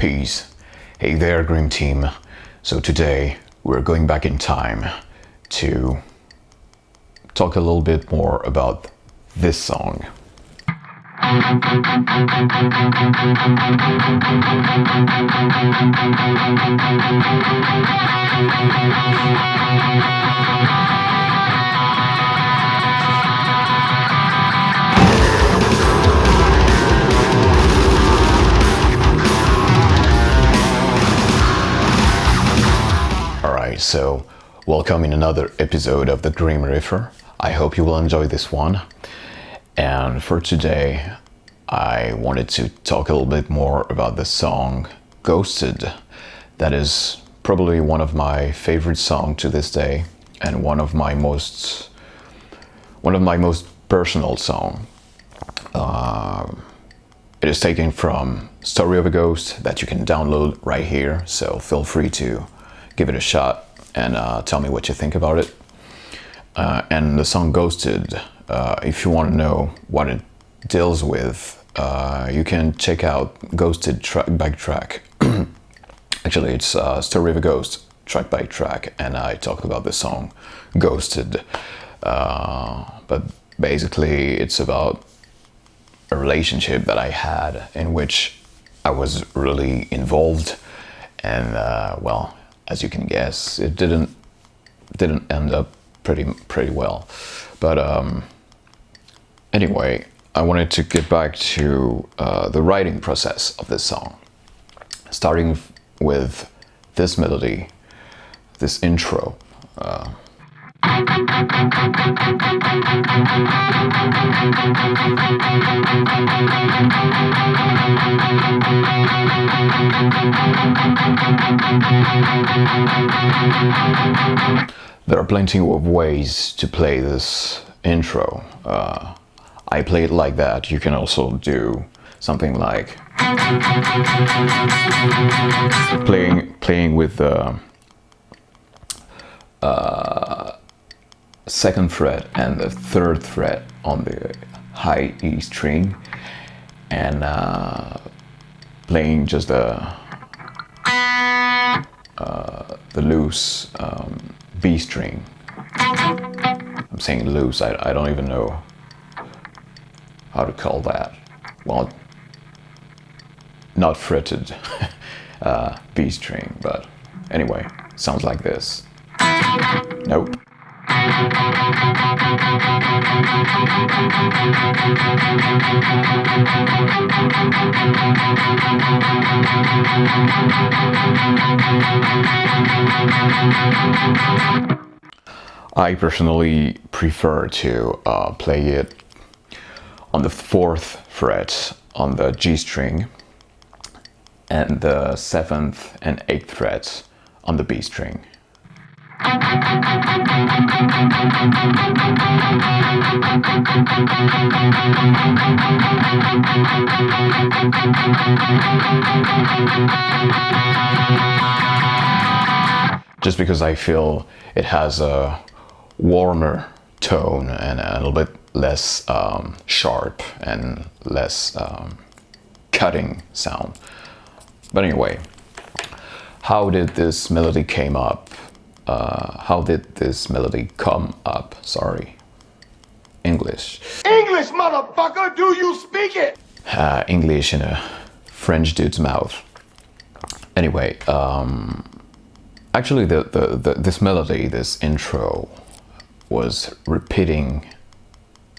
Peace. Hey there, Grim team. So today we're going back in time to talk a little bit more about this song. Alright, so welcome in another episode of the Grim Riffer. I hope you will enjoy this one. And for today, I wanted to talk a little bit more about the song Ghosted. That is probably one of my favorite songs to this day, and one of my most personal songs. It is taken from Story of a Ghost that you can download right here, so feel free to give it a shot and tell me what you think about it. And the song Ghosted, if you want to know what it deals with, you can check out Ghosted track by track. Actually, it's Story of a Ghost track by track, and I talked about the song Ghosted. But basically, it's about a relationship that I had in which I was really involved, and well, as you can guess, it didn't end up pretty well. But anyway, I wanted to get back to the writing process of this song, starting with this melody, this intro. There are plenty of ways to play this intro. I play it like that. You can also do something like playing with the second fret and the third fret on the high E string, and playing just the loose B string. I'm saying loose, I don't even know how to call that. Well, not fretted B string, but anyway, sounds like this. Nope. I personally prefer to play it on the 4th fret on the G string and the 7th and 8th frets on the B string. Just because I feel it has a warmer tone and a little bit less sharp and less cutting sound. But anyway, how did this melody come up? Sorry. English. English, motherfucker! Do you speak it? English in a French dude's mouth. Anyway, actually this melody, this intro, was repeating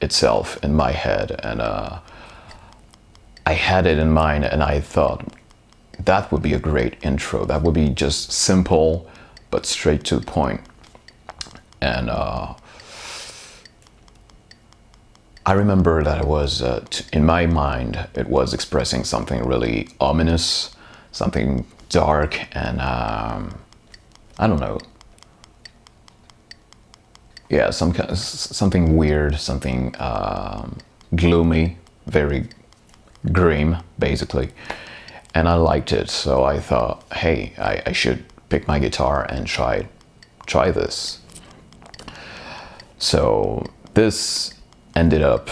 itself in my head, and I had it in mind, and I thought that would be a great intro. That would be just simple but straight to the point. And I remember that it was, in my mind, it was expressing something really ominous, something dark, and I don't know. Yeah, something weird, something gloomy, very grim, basically. And I liked it, so I thought, hey, I should pick my guitar and try this. So this ended up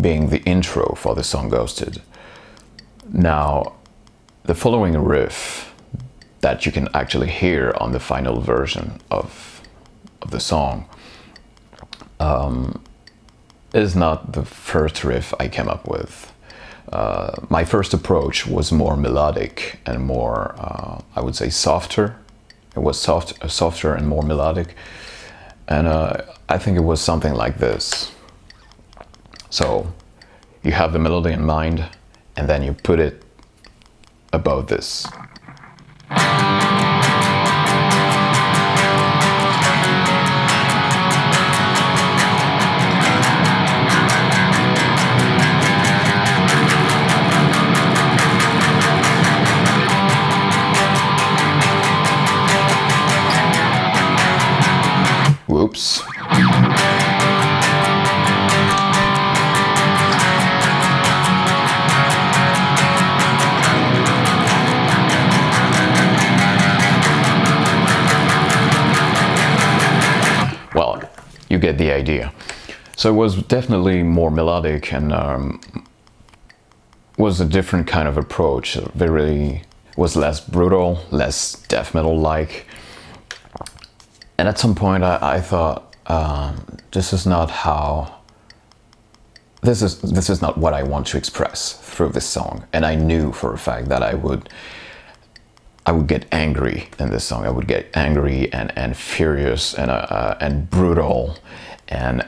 being the intro for the song Ghosted. Now, the following riff that you can actually hear on the final version of the song is not the first riff I came up with. My first approach was more melodic and more, I would say, softer. It was softer and more melodic. And I think it was something like this. So you have the melody in mind, and then you put it above this. Whoops. Well, you get the idea. So it was definitely more melodic and was a different kind of approach. Very was less brutal, less death metal like. And at some point, I thought, this is not how. This is not what I want to express through this song. And I knew for a fact that I would get angry in this song. I would get angry and furious and brutal and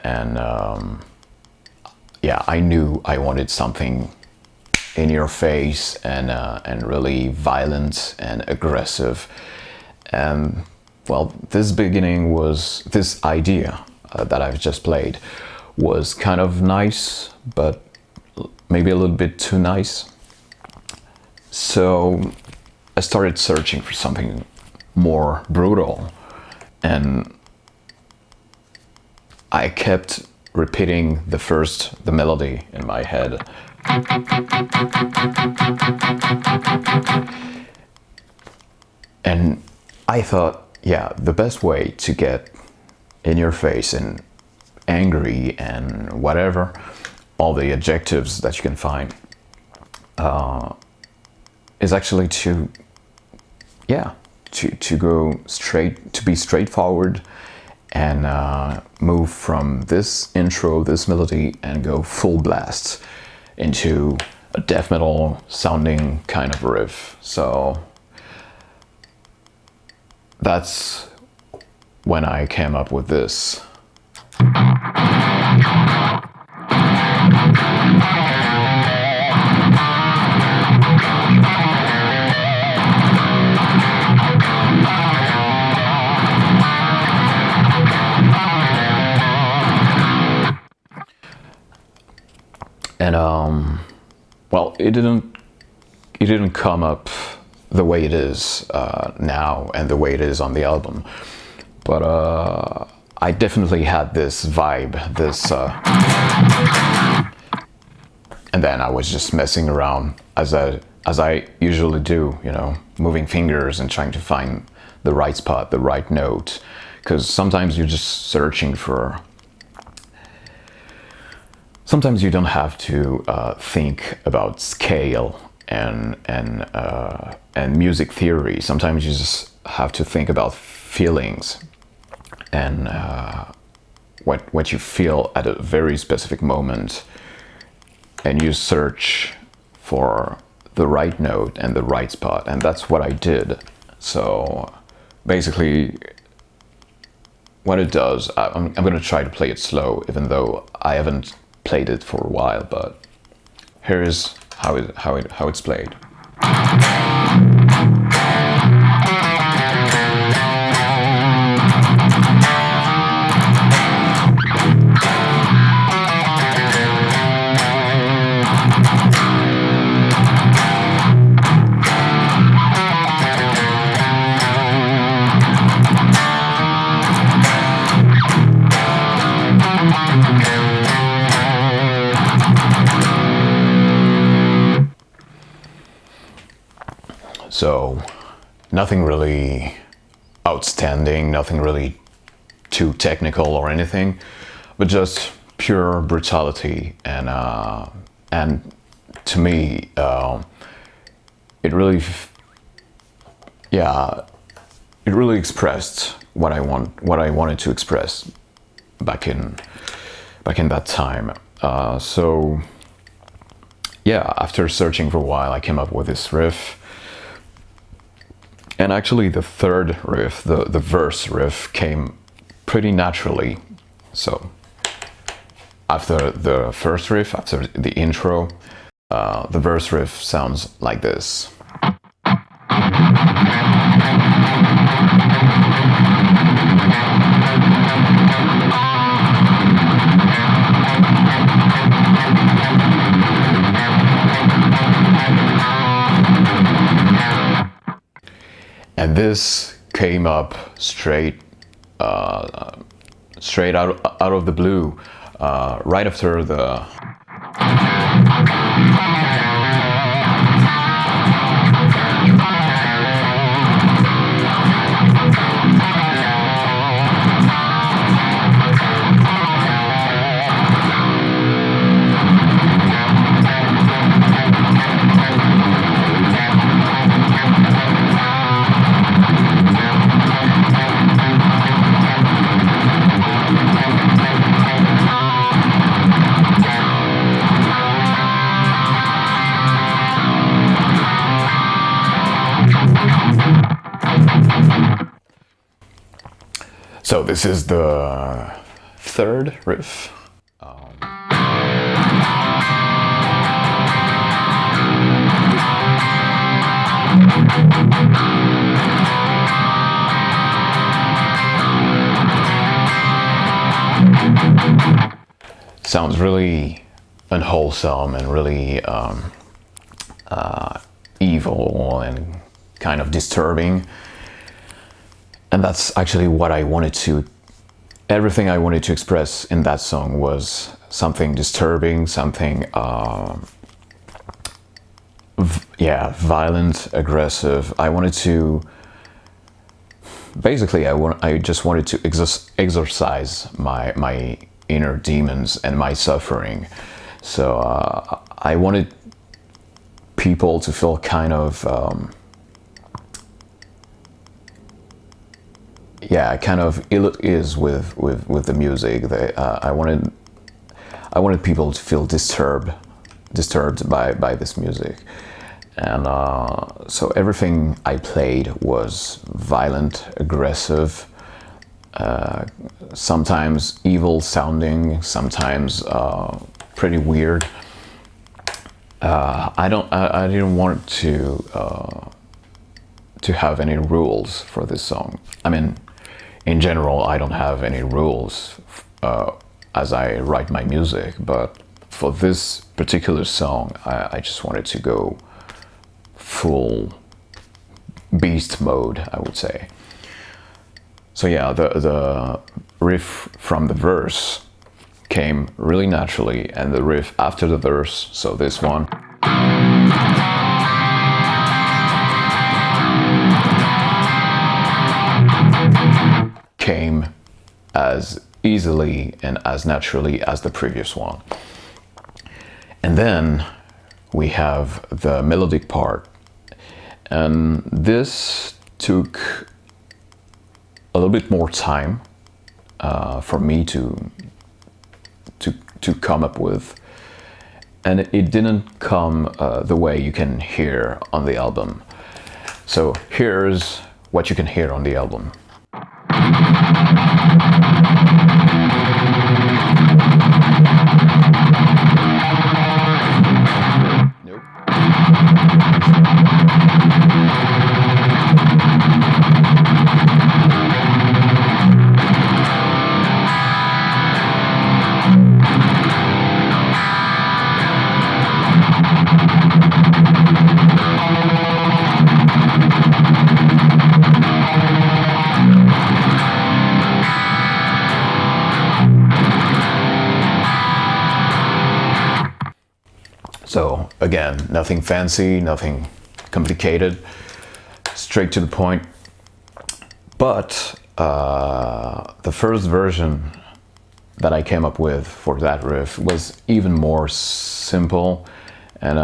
yeah, I knew I wanted something in your face and really violent and aggressive. And well, this idea that I've just played was kind of nice, but maybe a little bit too nice. So I started searching for something more brutal, and I kept repeating the melody in my head. And I thought, yeah, the best way to get in your face and angry and whatever, all the adjectives that you can find, is actually to go straight, to be straightforward and move from this intro, this melody, and go full blast into a death metal sounding kind of riff. So that's when I came up with this. And well, it didn't come up the way it is now and the way it is on the album, but I definitely had this vibe, and then I was just messing around as I usually do, you know, moving fingers and trying to find the right spot, the right note, because sometimes you're just searching for. Sometimes you don't have to think about scale and music theory. Sometimes you just have to think about feelings and what you feel at a very specific moment, and you search for the right note and the right spot, and that's what I did. So basically, what it does, I'm going to try to play it slow, even though I haven't played it for a while, but here is how it's played. So nothing really outstanding, nothing really too technical or anything, but just pure brutality. And to me, it really, yeah, it really expressed what I wanted to express back in that time. So yeah, after searching for a while, I came up with this riff. And actually the third riff, the verse riff, came pretty naturally. So after the first riff, after the intro, the verse riff sounds like this. And this came up straight out of the blue, right after the So this is the third riff. Sounds really unwholesome and really evil and kind of disturbing. And that's actually what I wanted to, everything I wanted to express in that song was something disturbing, something, violent, aggressive. I wanted to, basically I just wanted to exorcise my inner demons and my suffering. So I wanted people to feel kind of, kind of ill at ease with the music. I wanted people to feel disturbed by this music, and so everything I played was violent, aggressive, sometimes evil sounding, sometimes pretty weird. I didn't want to have any rules for this song. I mean, in general, I don't have any rules as I write my music, but for this particular song, I just wanted to go full beast mode, I would say. So yeah, the riff from the verse came really naturally, and the riff after the verse, so this one, came as easily and as naturally as the previous one. And then we have the melodic part, and this took a little bit more time for me to come up with, and it didn't come the way you can hear on the album. So here's what you can hear on the album. Nope. So again, nothing fancy, nothing complicated, straight to the point. But the first version that I came up with for that riff was even more simple, and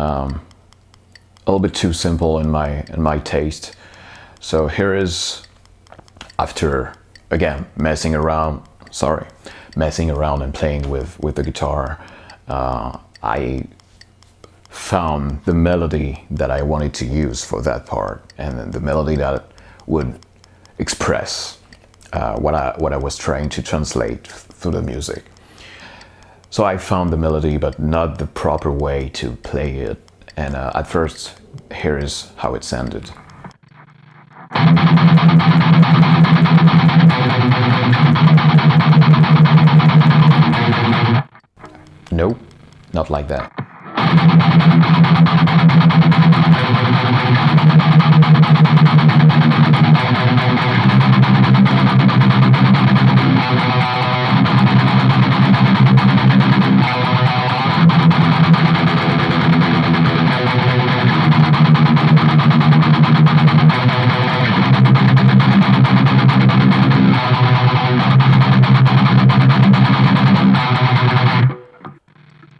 a little bit too simple in my taste. So here is, after again messing around and playing with the guitar, I found the melody that I wanted to use for that part, and the melody that would express what I was trying to translate through the music. So I found the melody, but not the proper way to play it. And at first, here is how it sounded. Nope, not like that.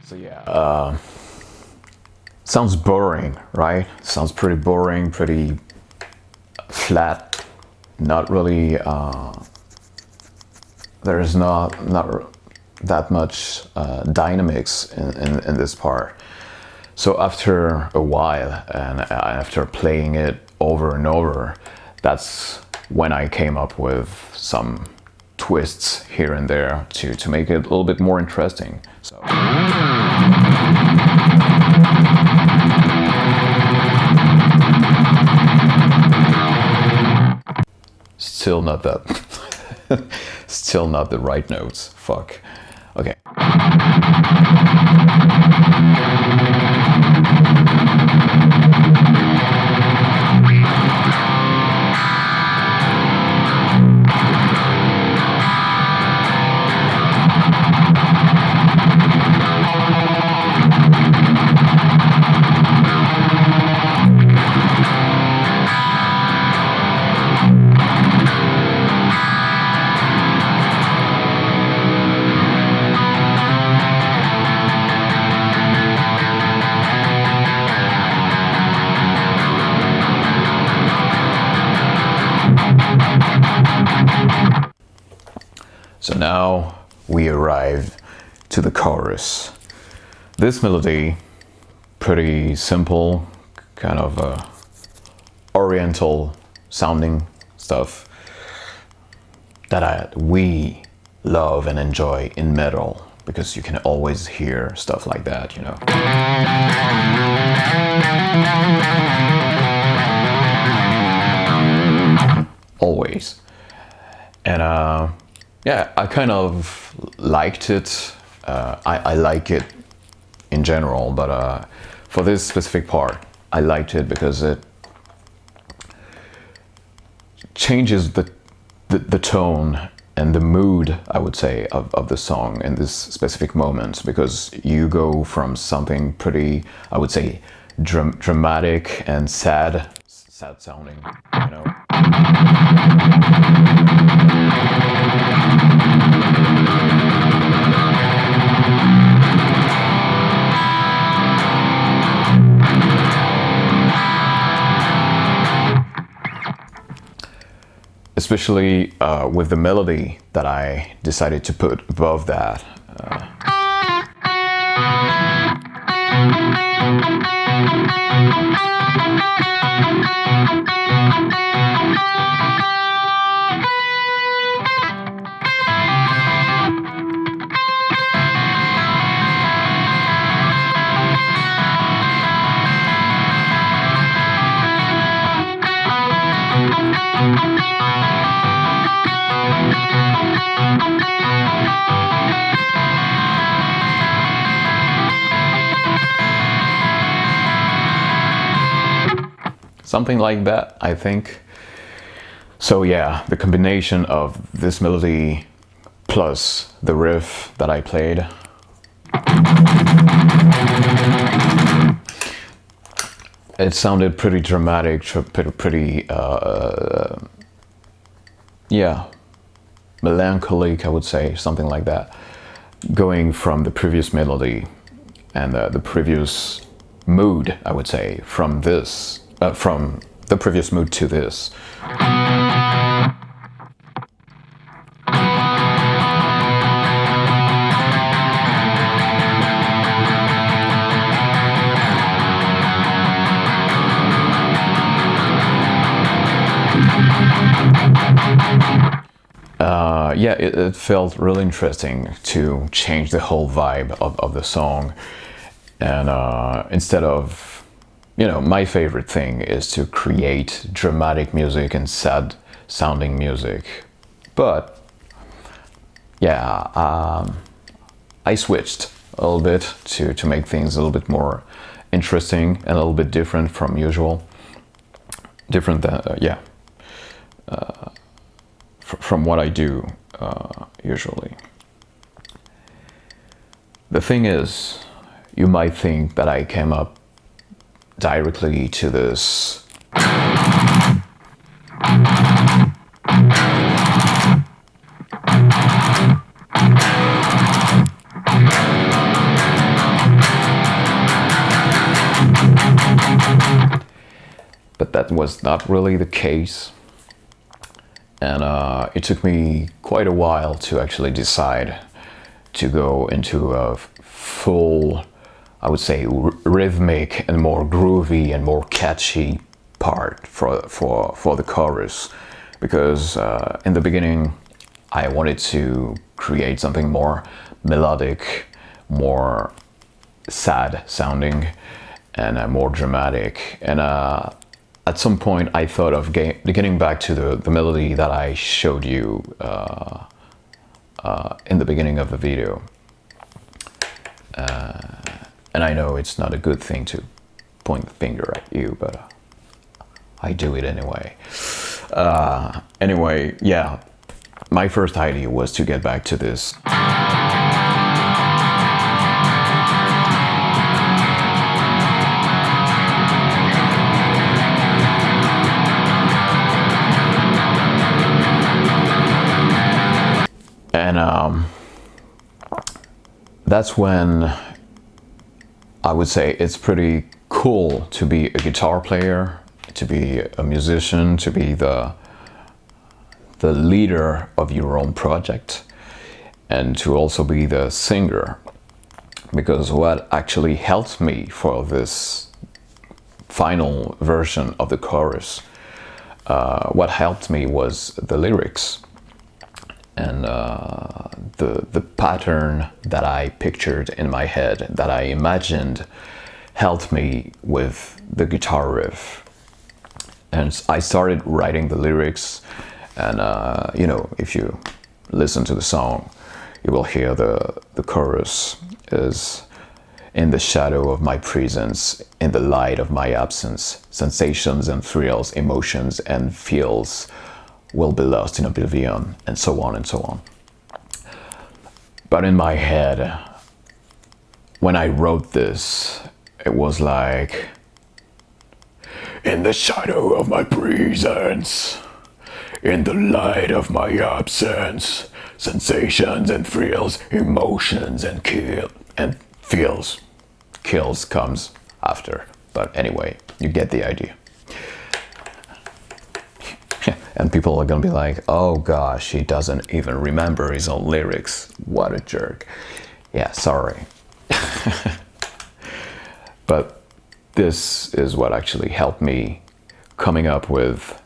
So yeah, sounds boring, right? Sounds pretty boring, pretty flat. Not really. There is not that much dynamics in this part. So after a while, and after playing it over and over, that's when I came up with some twists here and there to make it a little bit more interesting. So. Still not that. Still not the right notes. Fuck. Okay. So now we arrive to the chorus. This melody, pretty simple, kind of oriental sounding stuff that we love and enjoy in metal, because you can always hear stuff like that, you know. Always. And yeah, I kind of liked it. I like it in general, but for this specific part, I liked it because it changes the tone and the mood, I would say, of the song in this specific moment, because you go from something pretty, I would say, dramatic and sad sounding, you know. Especially with the melody that I decided to put above that. Something like that, I think. So yeah, the combination of this melody plus the riff that I played, it sounded pretty dramatic, pretty yeah, melancholic, I would say, something like that, going from the previous melody and the previous mood, I would say, from this, from the previous mood to this. Yeah, it felt really interesting to change the whole vibe of the song. And instead of, you know, my favorite thing is to create dramatic music and sad sounding music. But yeah, I switched a little bit to make things a little bit more interesting and a little bit different from usual. Different than, from what I do usually. The thing is, you might think that I came up directly to this but that was not really the case. And it took me quite a while to actually decide to go into a full, I would say, rhythmic and more groovy and more catchy part for the chorus. Because in the beginning, I wanted to create something more melodic, more sad sounding, and more dramatic. And at some point, I thought of getting back to the melody that I showed you in the beginning of the video. And I know it's not a good thing to point the finger at you, but I do it anyway. Anyway, yeah, my first idea was to get back to this. And that's when I would say it's pretty cool to be a guitar player, to be a musician, to be the leader of your own project, and to also be the singer. Because what actually helped me for this final version of the chorus, what helped me was the lyrics. And the pattern that I pictured in my head, that I imagined, helped me with the guitar riff. And I started writing the lyrics, and you know, if you listen to the song, you will hear the chorus is: in the shadow of my presence, in the light of my absence, sensations and thrills, emotions and feels will be lost in oblivion, and so on and so on. But in my head, when I wrote this, it was like, in the shadow of my presence, in the light of my absence, sensations and thrills, emotions and feels. Kills comes after, but anyway, you get the idea. And people are gonna be like, oh gosh, he doesn't even remember his own lyrics. What a jerk. Yeah, sorry. But this is what actually helped me coming up with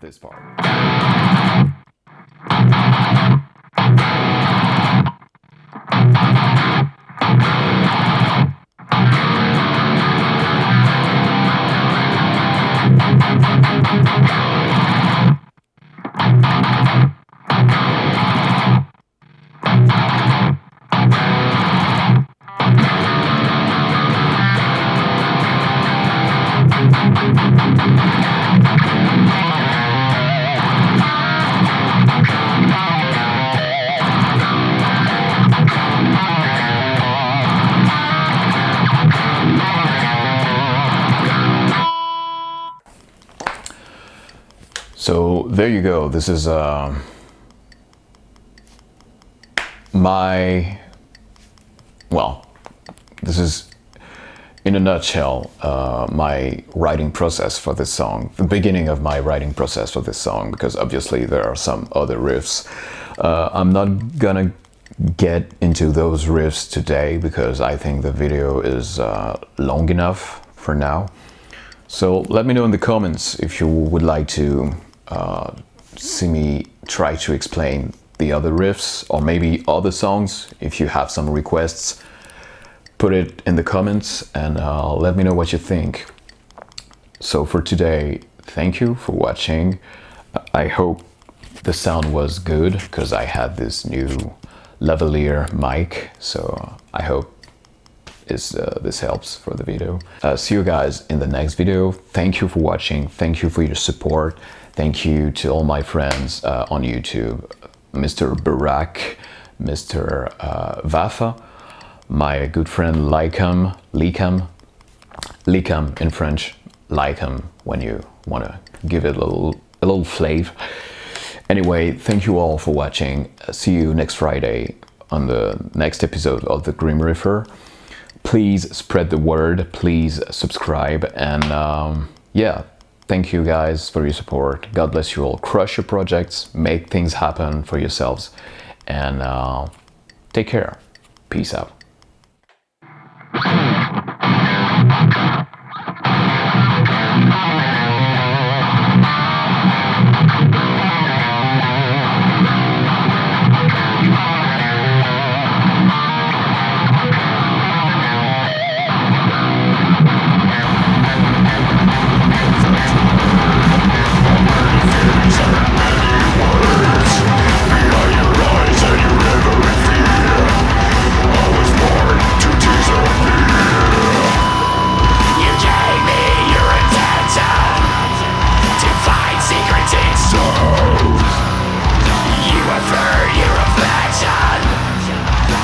this part. So there you go. This is this is in a nutshell, my writing process for this song, the beginning of my writing process for this song, because obviously there are some other riffs. I'm not gonna get into those riffs today because I think the video is long enough for now. So let me know in the comments if you would like to see me try to explain the other riffs or maybe other songs. If you have some requests, put it in the comments and let me know what you think. So for today, thank you for watching. I hope the sound was good because I had this new lavalier mic, so I hope this helps for the video. See you guys in the next video. Thank you for watching. Thank you for your support. Thank you to all my friends on YouTube, Mr. Barack, Mr. Vafa, my good friend Lycam in French, Lycam when you want to give it a little flavor. Anyway, thank you all for watching. See you next Friday on the next episode of the Grim Riffer. Please spread the word, please subscribe, and yeah, thank you guys for your support. God bless you all. Crush your projects, make things happen for yourselves, and take care. Peace out.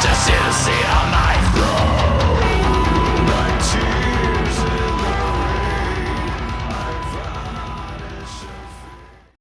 Just to see how my